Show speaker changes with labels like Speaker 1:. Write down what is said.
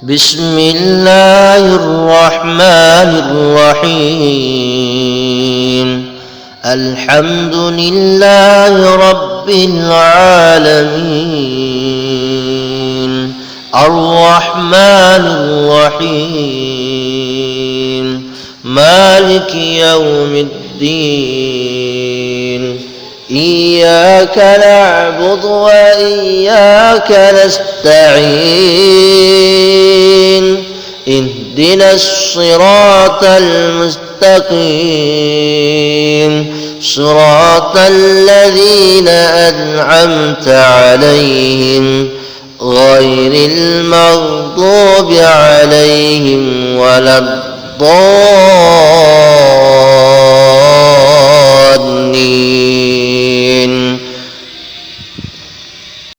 Speaker 1: بسم الله الرحمن الرحيم. الحمد لله رب العالمين، الرحمن الرحيم، مالك يوم الدين. إياك نعبد وإياك نستعين، اهدنا الصراط المستقيم، صراط الذين أنعمت عليهم غير المغضوب عليهم ولا الضالين.